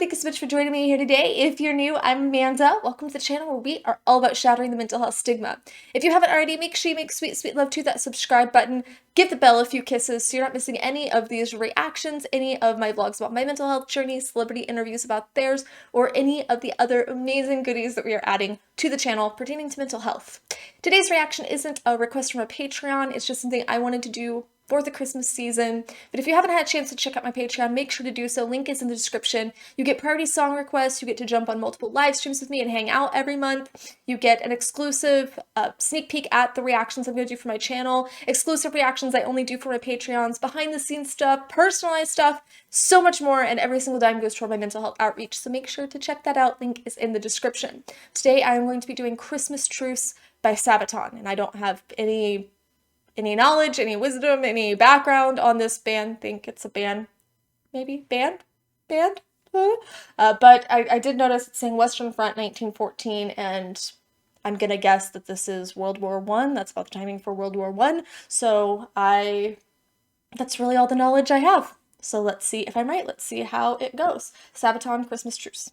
thank you so much for joining me here today. If you're new, I'm Amanda. Welcome to the channel where we are all about shattering the mental health stigma. If you haven't already, make sure you make sweet, sweet love to that subscribe button. Give the bell a few kisses so you're not missing any of these reactions, any of my vlogs about my mental health journey, celebrity interviews about theirs, or any of the other amazing goodies that we are adding to the channel pertaining to mental health. Today's reaction isn't a request from a Patreon, it's just something I wanted to do for the Christmas season. But if you haven't had a chance to check out my Patreon, make sure to do so. Link is in the description. You get priority song requests, you get to jump on multiple live streams with me and hang out every month. You get an exclusive sneak peek at the reactions I'm going to do for my channel, exclusive reactions I only do for my Patreons, behind the scenes stuff, personalized stuff, so much more, and every single dime goes toward my mental health outreach, so make sure to check that out. Link is in the description. Today I am going to be doing Christmas Truce by Sabaton, and I don't have any knowledge, any wisdom, any background on this band. Think it's a band, maybe? Band? But I did notice it's saying Western Front 1914, and I'm gonna guess that this is World War I. That's about the timing for World War I. So that's really all the knowledge I have. So let's see if I'm right. Let's see how it goes. Sabaton, Christmas Truce.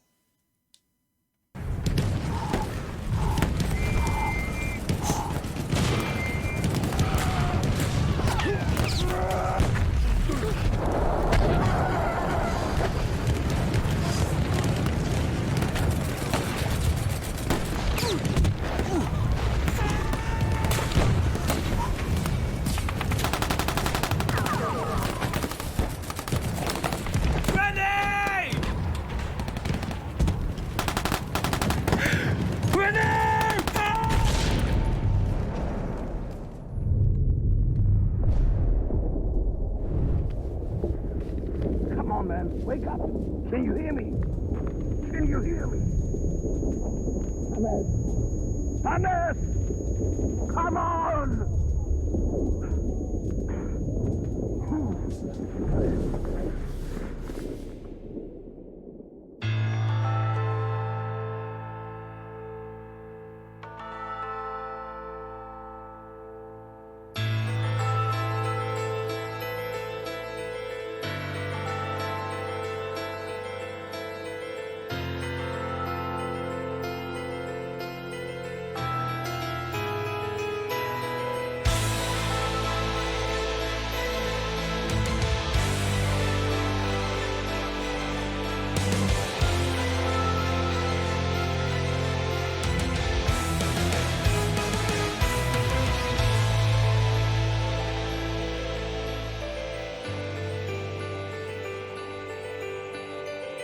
Man, wake up! Can you hear me? Can you hear me? Thomas! Come on!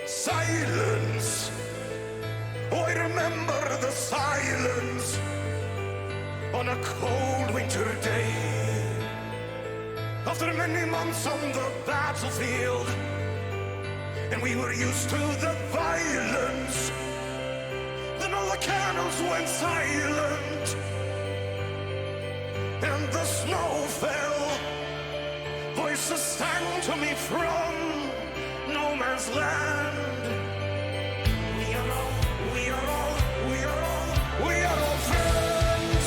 Silence. Oh, I remember the silence on a cold winter day. After many months on the battlefield, and we were used to the violence, then all the cannons went silent, and the snow fell. Voices sang to me from no man's land. We are all friends.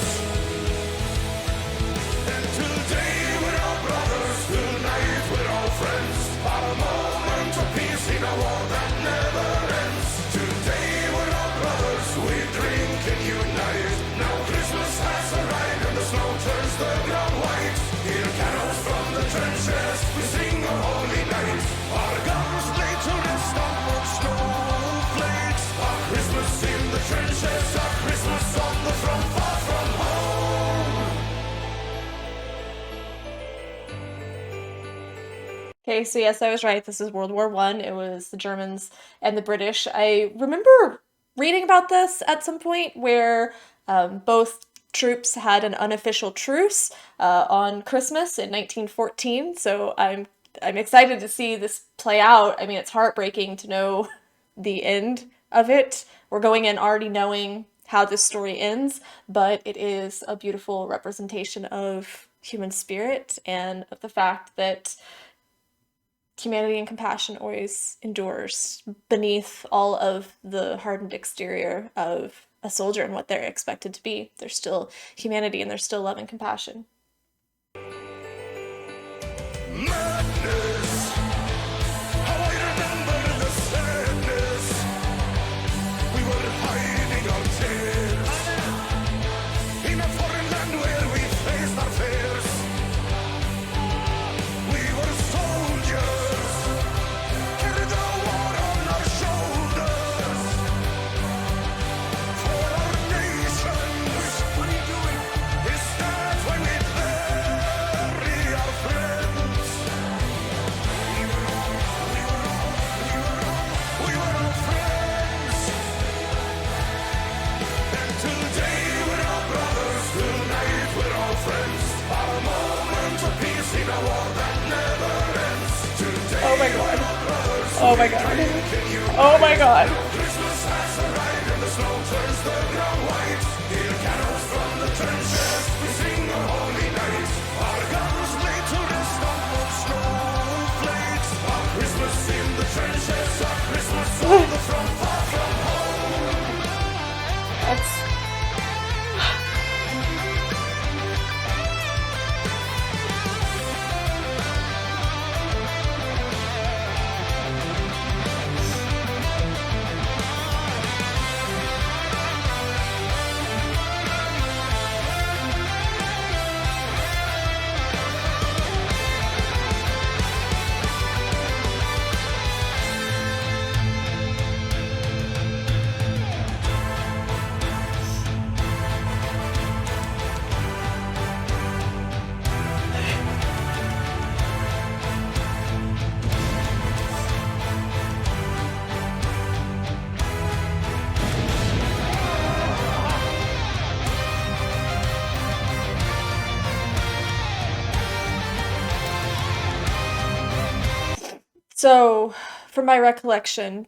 And today we're all brothers, tonight we're all friends. A moment of peace in a war that never ends. Today we're all brothers, we drink and unite. Now Christmas has arrived and the snow turns the ground white. Hear carols from the trenches, we sing a holy night. Our guns lay to rest on snowflakes. Our Christmas in the trenches, our Christmas on the front, far from home. Okay, so yes, I was right. This is World War I. It was the Germans and the British. I remember reading about this at some point where both troops had an unofficial truce on Christmas in 1914. So I'm excited to see this play out. I mean, it's heartbreaking to know the end of it. We're going in already knowing how this story ends, but it is a beautiful representation of human spirit and of the fact that humanity and compassion always endures beneath all of the hardened exterior of a soldier and what they're expected to be. There's still humanity and there's still love and compassion. Madness. How I remember the sadness. Oh my god. Oh my god. Christmas has arrived and the snow turns the ground white. Hear carols from the trenches, we sing a holy night. Our guns laid to rest on snowflakes. A Christmas in the trenches, a Christmas on the front, far from home. That's... So, from my recollection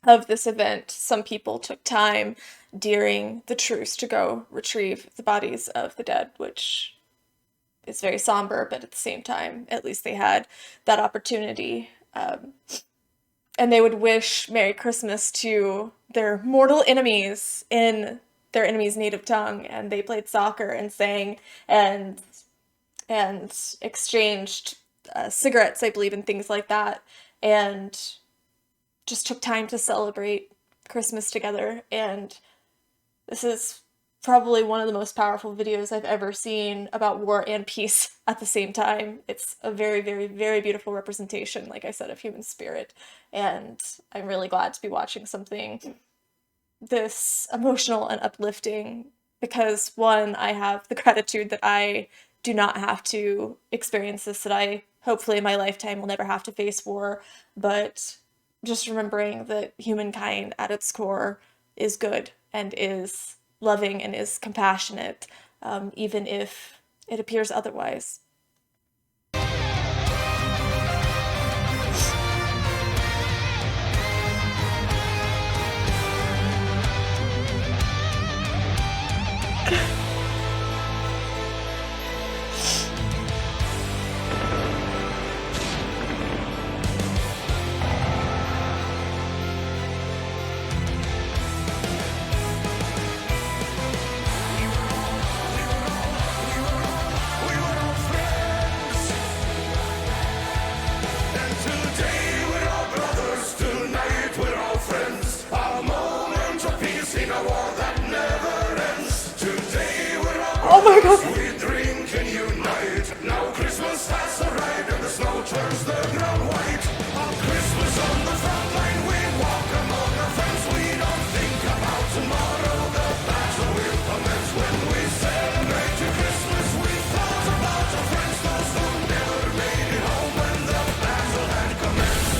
of this event, some people took time during the truce to go retrieve the bodies of the dead, which is very somber, but at the same time, at least they had that opportunity. And they would wish Merry Christmas to their mortal enemies in their enemy's native tongue, and they played soccer and sang and exchanged cigarettes, I believe, and things like that, and just took time to celebrate Christmas together. And this is probably one of the most powerful videos I've ever seen about war and peace at the same time. It's a very, very, very beautiful representation, like I said, of human spirit. And I'm really glad to be watching something this emotional and uplifting because, one, I have the gratitude that I do not have to experience this, that I hopefully in my lifetime will never have to face war, but just remembering that humankind at its core is good and is loving and is compassionate, even if it appears otherwise. Oh my god! We drink and unite. Now Christmas has arrived and the snow turns the ground white. On Christmas on the front line we walk among our friends. We don't think about tomorrow. The battle will commence when we celebrate to Christmas. We thought about our friends, those who never made it home when the battle had commenced.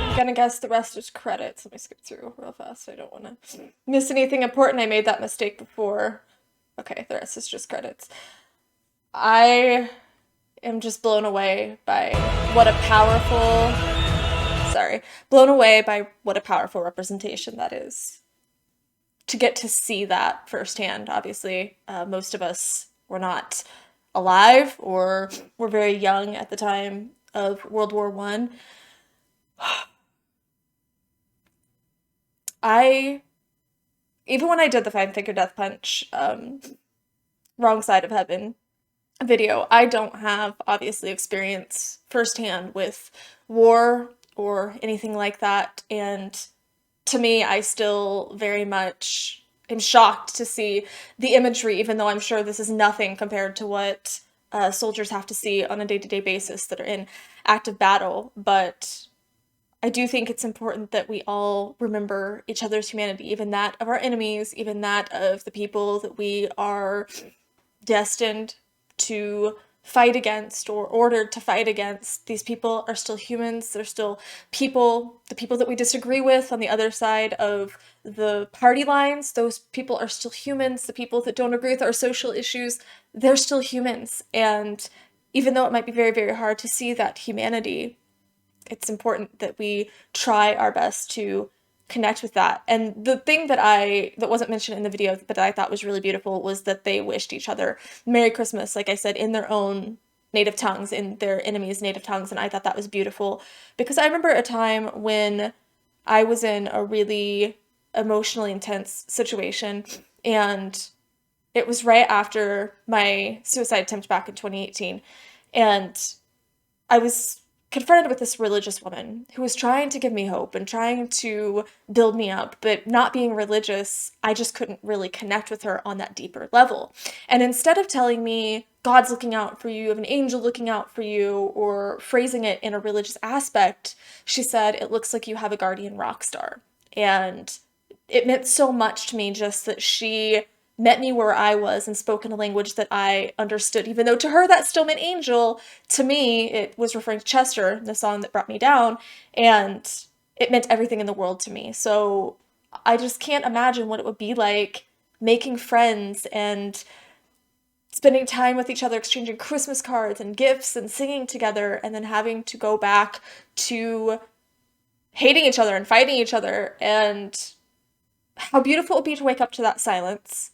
I'm gonna guess the rest is credits. Let me skip through real fast. I don't want to miss anything important. I made that mistake before. Okay, the rest is just credits. I am just blown away by what a powerful, blown away by what a powerful representation that is. To get to see that firsthand, obviously, most of us were not alive or were very young at the time of World War I. even when I did the Five Finger Death Punch, Wrong Side of Heaven video, I don't have obviously experience firsthand with war or anything like that, and to me, I still very much am shocked to see the imagery, even though I'm sure this is nothing compared to what soldiers have to see on a day-to-day basis that are in active battle. But I do think it's important that we all remember each other's humanity, even that of our enemies, even that of the people that we are destined to fight against or ordered to fight against. These people are still humans. They're still people. The people that we disagree with on the other side of the party lines, those people are still humans. The people that don't agree with our social issues, they're still humans. And even though it might be very, very hard to see that humanity, it's important that we try our best to connect with that. And the thing that wasn't mentioned in the video but that I thought was really beautiful was that they wished each other Merry Christmas, like I said, in their own native tongues, in their enemies' native tongues. And I thought that was beautiful because I remember a time when I was in a really emotionally intense situation, and it was right after my suicide attempt back in 2018. And I was confronted with this religious woman who was trying to give me hope and trying to build me up, but not being religious, I just couldn't really connect with her on that deeper level. And instead of telling me, God's looking out for you, you have an angel looking out for you, or phrasing it in a religious aspect, she said, it looks like you have a guardian rock star. And it meant so much to me just that she met me where I was and spoke in a language that I understood, even though to her that still meant angel. To me, it was referring to Chester, the song that brought me down, and it meant everything in the world to me. So I just can't imagine what it would be like making friends and spending time with each other, exchanging Christmas cards and gifts and singing together, and then having to go back to hating each other and fighting each other, and how beautiful it would be to wake up to that silence,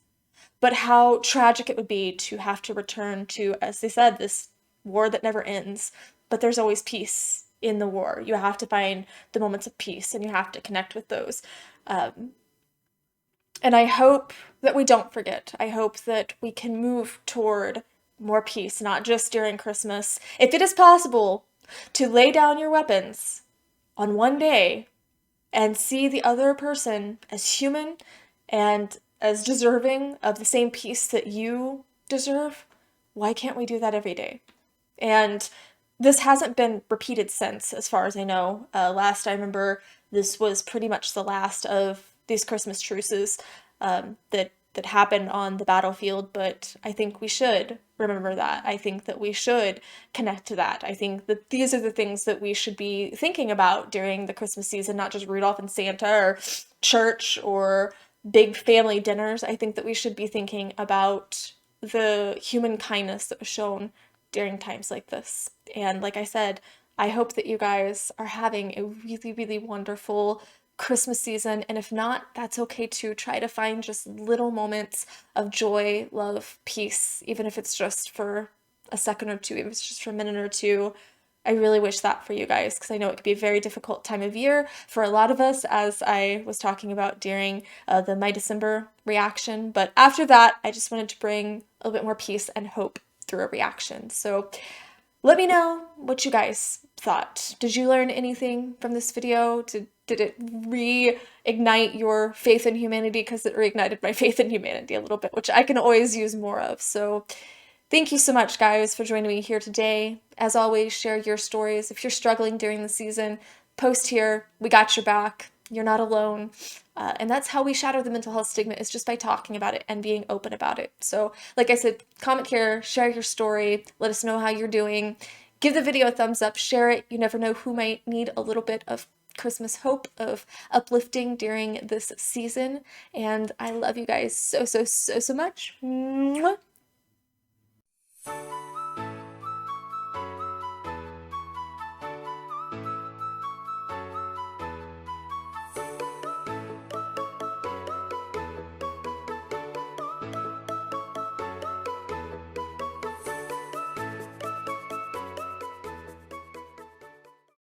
but how tragic it would be to have to return to, as they said, this war that never ends. But there's always peace in the war. You have to find the moments of peace, and you have to connect with those. And I hope that we don't forget. I hope that we can move toward more peace, not just during Christmas. If it is possible to lay down your weapons on one day and see the other person as human and as deserving of the same peace that you deserve, why can't we do that every day? And this hasn't been repeated since, as far as I know. Last I remember, this was pretty much the last of these Christmas truces that happened on the battlefield, but I think we should remember that. I think that we should connect to that. I think that these are the things that we should be thinking about during the Christmas season, not just Rudolph and Santa or church or big family dinners. I think that we should be thinking about the human kindness that was shown during times like this. And like I said, I hope that you guys are having a really, really wonderful Christmas season. And if not, that's okay too. Try to find just little moments of joy, love, peace, even if it's just for a second or two, even if it's just for a minute or two. I really wish that for you guys, because I know it could be a very difficult time of year for a lot of us, as I was talking about during the My December reaction. But after that, I just wanted to bring a little bit more peace and hope through a reaction. So let me know what you guys thought. Did you learn anything from this video? Did it reignite your faith in humanity? Because it reignited my faith in humanity a little bit, which I can always use more of. So thank you so much, guys, for joining me here today. As always, share your stories. If you're struggling during the season, post here. We got your back. You're not alone. And that's how we shatter the mental health stigma, is just by talking about it and being open about it. So like I said, comment here, share your story, let us know how you're doing. Give the video a thumbs up, share it. You never know who might need a little bit of Christmas hope, of uplifting during this season. And I love you guys so, so, so, so much. Mwah.